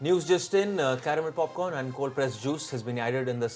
News just in, caramel popcorn and cold pressed juice has been added in the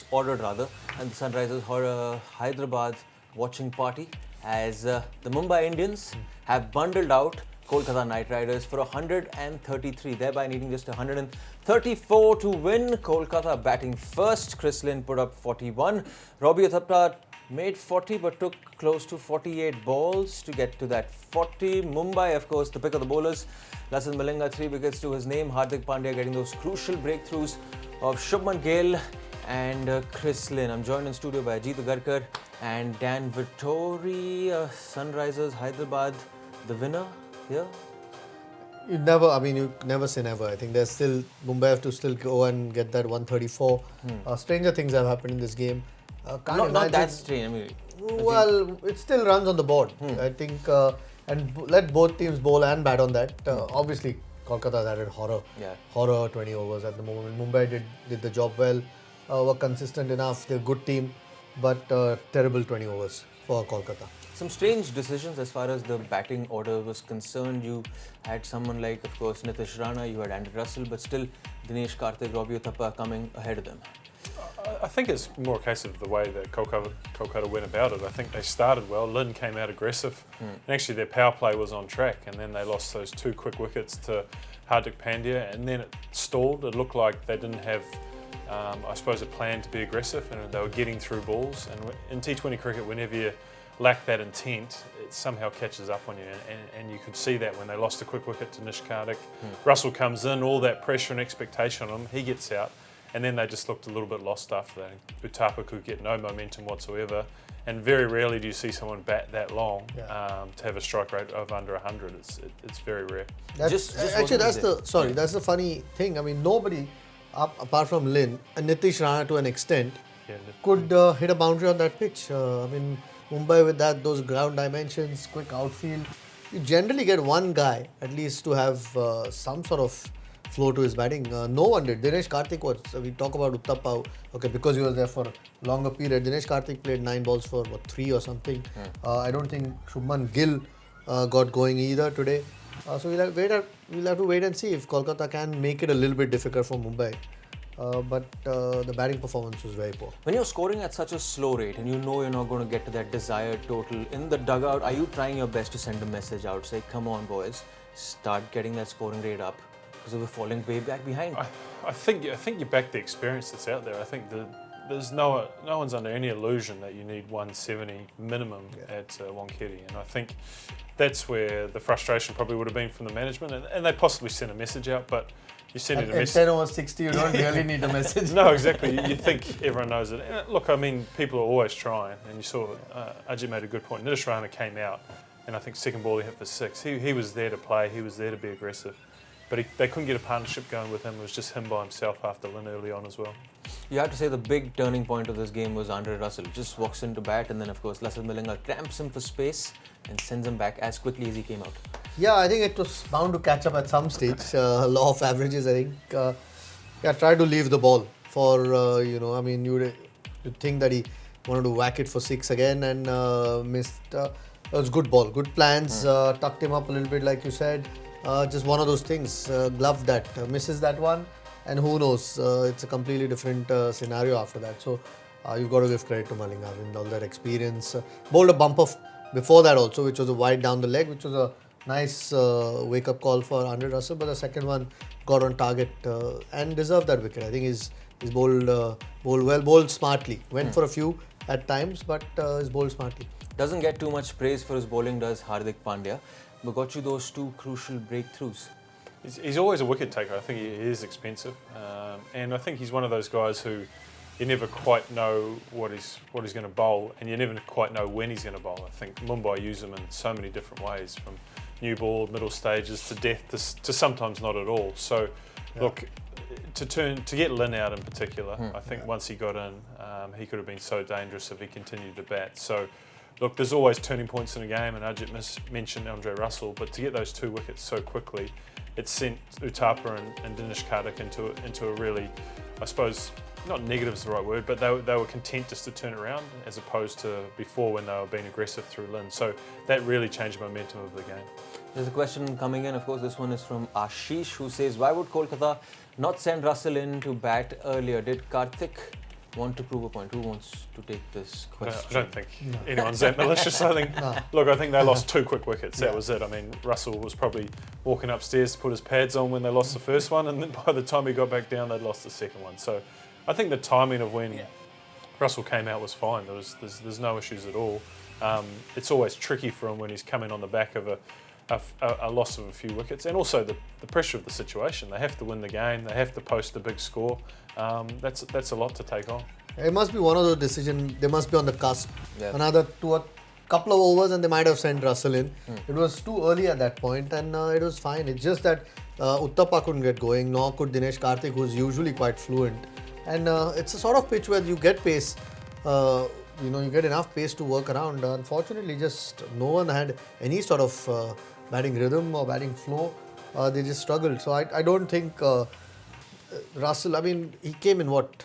ordered and the Sunrisers Hyderabad watching party as the Mumbai Indians have bundled out Kolkata Knight Riders for 133, thereby needing just 134 to win. Kolkata batting first. Chris Lynn put up 41. Robbie Uthappa made 40 but took close to 48 balls to get to that 40. Mumbai, of course, the pick of the bowlers. Lasith Malinga, 3 wickets to his name. Hardik Pandya getting those crucial breakthroughs of Shubman Gill and Chris Lynn. I'm joined in studio by Ajit Agarkar and Dan Vittori. Sunrisers Hyderabad, the winner here. You never say never. I think there's still Mumbai have to still go and get that 134. Stranger things have happened in this game. Not that strange. Well, it still runs on the board. I think, and let both teams bowl and bat on that. Obviously, Kolkata had it horror 20 overs at the moment. Mumbai did the job well, were consistent enough. They're a good team, but terrible 20 overs for Kolkata. Some strange decisions as far as the batting order was concerned. You had someone like, of course, Nitish Rana, you had Andrew Russell, but still Dinesh Karthik, Robbie Uthappa coming ahead of them. I think it's more a case of the way that Kolkata went about it. I think they started well. Lynn came out aggressive. And actually their power play was on track, and then they lost those 2 quick wickets to Hardik Pandya, and then it stalled. It looked like they didn't have, I suppose, a plan to be aggressive, and they were getting through balls. And in T20 cricket, whenever you lack that intent, it somehow catches up on you, and you could see that when they lost a quick wicket to Dinesh Karthik. Russell comes in, all that pressure and expectation on him, he gets out, and then they just looked a little bit lost after that. Uthappa could get no momentum whatsoever, and very rarely do you see someone bat that long to have a strike rate of under 100. It's very rare. That's the funny thing. I mean, nobody, apart from Lynn and Nitish Rana to an extent, could hit a boundary on that pitch. Mumbai with those ground dimensions, quick outfield, you generally get one guy at least to have some sort of flow to his batting. No one did. Dinesh Karthik we talk about Uthappa, okay, because he was there for a longer period. Dinesh Karthik played 9 balls for 3 or something. I don't think Shubman Gill got going either today. So we'll have to wait and see if Kolkata can make it a little bit difficult for Mumbai. But the batting performance was very poor. When you're scoring at such a slow rate and you know you're not going to get to that desired total in the dugout, are you trying your best to send a message out, say, come on boys, start getting that scoring rate up because we're falling way back behind? I think you back the experience that's out there. I think there's no one's under any illusion that you need 170 minimum at Wankhede, and I think that's where the frustration probably would have been from the management, and they possibly sent a message out, but you send it a message. At 10 over 60, you don't really need a message. No, exactly. You think everyone knows it. And look, I mean, people are always trying, and you saw Ajit made a good point. Nitish Rana came out, and I think second ball he hit for 6. He was there to play. He was there to be aggressive. But they couldn't get a partnership going with him. It was just him by himself after Lynn early on as well. You have to say the big turning point of this game was Andre Russell. Just walks into bat, and then, of course, Lasith Malinga cramps him for space and sends him back as quickly as he came out. Yeah, I think it was bound to catch up at some stage. Law of averages, I think. Try to leave the ball for, you'd think that he wanted to whack it for 6 again and missed. It was good ball, good plans, tucked him up a little bit like you said. Just one of those things, gloved that, misses that one, and who knows, it's a completely different scenario after that. So you've got to give credit to Malinga, all that experience. Bowled a bumper before that also, which was a wide down the leg, which was a nice wake-up call for Andre Russell, but the second one got on target and deserved that wicket. I think he's bowled well, bowled smartly. Went for a few at times, but he's bowled smartly. Doesn't get too much praise for his bowling, does Hardik Pandya, but got you those 2 crucial breakthroughs. He's always a wicket taker. I think he is expensive, and I think he's one of those guys who you never quite know what he's going to bowl, and you never quite know when he's going to bowl. I think Mumbai use him in so many different ways, from new ball, middle stages to death to sometimes not at all. So, look, to get Lynn out in particular, I think once he got in, he could have been so dangerous if he continued to bat. So, look, there's always turning points in a game, and Ajit mentioned Andre Russell, but to get those 2 wickets so quickly, it sent Uthappa and Dinesh Karthik into a really, I suppose, not negative is the right word, but they were content just to turn around as opposed to before when they were being aggressive through Lynn. So that really changed the momentum of the game. There's a question coming in, of course. This one is from Ashish, who says, why would Kolkata not send Russell in to bat earlier? Did Karthik want to prove a point? Who wants to take this I question? don't think anyone's that malicious. I think, look, I think they lost 2 quick wickets. That was it. I mean, Russell was probably walking upstairs to put his pads on when they lost the first one, and then by the time he got back down, they'd lost the second one. So I think the timing of when Russell came out was fine. There's no issues at all. It's always tricky for him when he's coming on the back of a loss of a few wickets, and also the pressure of the situation. They have to win the game. They have to post a big score. That's a lot to take on. It must be one of those decisions. They must be on the cusp. Yeah. Another couple of overs, and they might have sent Russell in. It was too early at that point, and it was fine. It's just that Uttapa couldn't get going, nor could Dinesh Karthik, who's usually quite fluent. And it's a sort of pitch where you get pace. You get enough pace to work around. Unfortunately, just no one had any sort of batting rhythm or batting flow. They just struggled. So I don't think Russell, I mean, he came in what?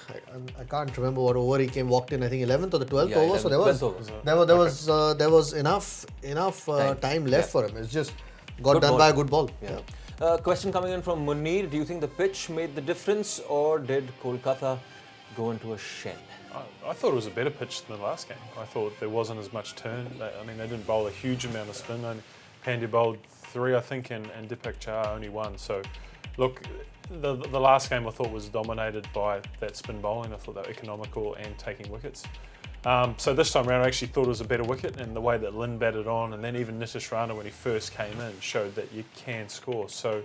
I can't remember what over he came, walked in, I think 11th or the 12th over. 11th, So 12th there was enough time left for him. It's just got Good done ball. by a good ball. Yeah. Question coming in from Munir. Do you think the pitch made the difference, or did Kolkata go into a shell? I thought it was a better pitch than the last game. I thought there wasn't as much turn. They didn't bowl a huge amount of spin. Pandya bowled 3, I think, and Dipak Chahar only 1. So, look, the last game I thought was dominated by that spin bowling. I thought they were economical and taking wickets. So this time around, I actually thought it was a better wicket, and the way that Lynn batted on, and then even Nitish Rana when he first came in showed that you can score. So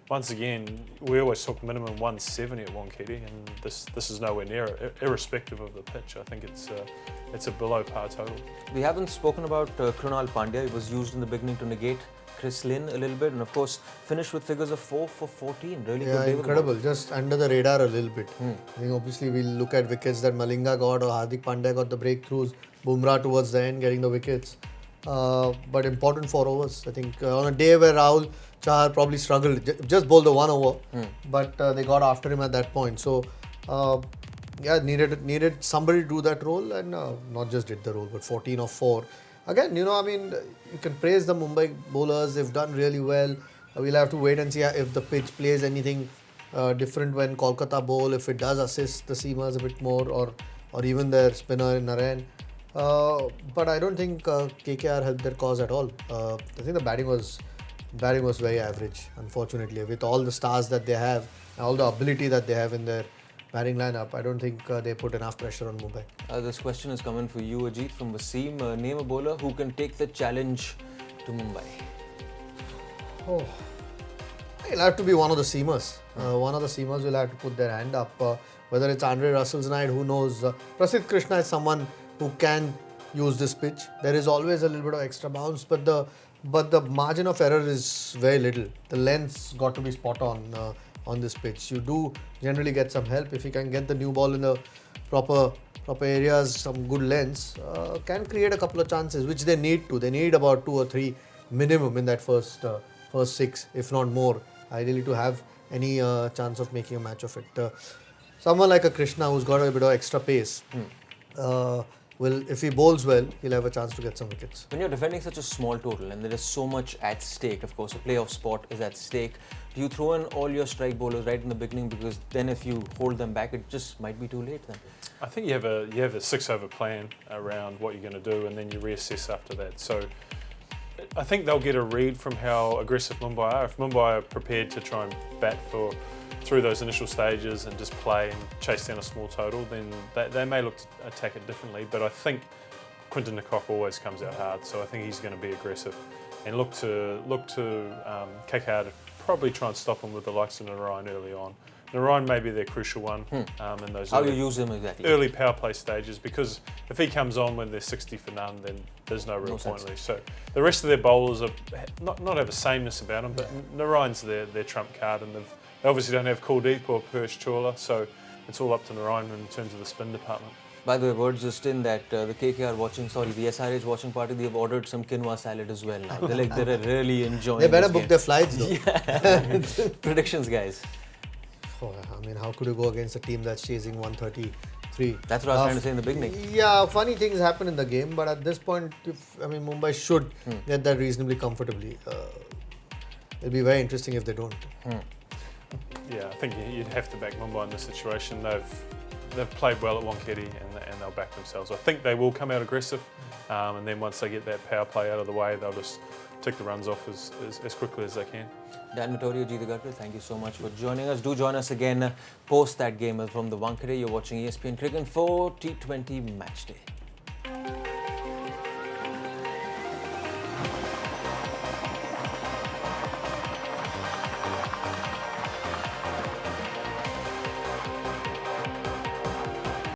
once again, we always talk minimum 170 at Wankiti, and this is nowhere near it, irrespective of the pitch. I think it's a below par total. We haven't spoken about Krunal Pandya. He was used in the beginning to negate Chris Lynn a little bit, and of course finished with figures of 4 for 14. Really good day. Incredible. Just under the radar a little bit. I think obviously we'll look at wickets that Malinga got or Hardik Pandya got the breakthroughs. Bumrah towards the end getting the wickets. But important 4 overs. I think on a day where Rahul Chahar probably struggled, just bowled the 1 over, but they got after him at that point. So needed somebody to do that role, and not just did the role, but 14 of 4. Again, you can praise the Mumbai bowlers. They've done really well. We'll have to wait and see if the pitch plays anything different when Kolkata bowl, if it does assist the seamers a bit more, or even their spinner in Narayan. But I don't think KKR helped their cause at all. I think the batting was very average, unfortunately. With all the stars that they have, and all the ability that they have in their batting lineup, I don't think they put enough pressure on Mumbai. This question is coming for you, Ajit, from Wasim. Name a bowler who can take the challenge to Mumbai. Oh, it'll have to be one of the seamers. One of the seamers will have to put their hand up. Whether it's Andre Russell's night, who knows? Prasidh Krishna is someone who can use this pitch. There is always a little bit of extra bounce, but the margin of error is very little. The length's got to be spot on this pitch. You do generally get some help if you can get the new ball in the proper areas, some good lengths, can create a couple of chances, which they need to. They need about 2 or 3 minimum in that first 6, if not more, ideally, to have any chance of making a match of it. Someone like a Krishna who's got a bit of extra pace, if he bowls well, he'll have a chance to get some wickets. When you're defending such a small total and there is so much at stake, of course, a playoff spot is at stake, do you throw in all your strike bowlers right in the beginning? Because then if you hold them back, it just might be too late then. I think you have a 6-over plan around what you're going to do, and then you reassess after that. So I think they'll get a read from how aggressive Mumbai are. If Mumbai are prepared to try and bat through those initial stages and just play and chase down a small total, then they may look to attack it differently. But I think Quinton de Kock always comes out hard, so I think he's going to be aggressive and look to KKR to probably try and stop him with the likes of Narayan early on. Narayan may be their crucial one in those How you use him exactly? early power play stages, because if he comes on when they're 60 for none, then there's no real point really. So the rest of their bowlers are not have a sameness about them, but Narayan's their trump card, and they obviously don't have Kuldeep or Persh Chawla, so it's all up to Narayan in terms of the spin department. By the way, word just in that the SRH watching party, they've ordered some quinoa salad as well now. They're really enjoying They better this book game. their flights though. Yeah. Predictions, guys. Oh, I mean, how could you go against a team that's chasing 133? That's what I was trying to say in the beginning. Yeah, funny things happen in the game, but at this point, Mumbai should get that reasonably comfortably. it'll be very interesting if they don't. Yeah, I think you'd have to back Mumbai in this situation. They've played well at Wankhede and they'll back themselves. I think they will come out aggressive, and then once they get that power play out of the way, they'll just tick the runs off as quickly as they can. Dan Vittorio, Ajit Agarkar, thank you so much for joining us. Do join us again post that game from the Wankhede. You're watching ESPN Cricinfo T20 Matchday.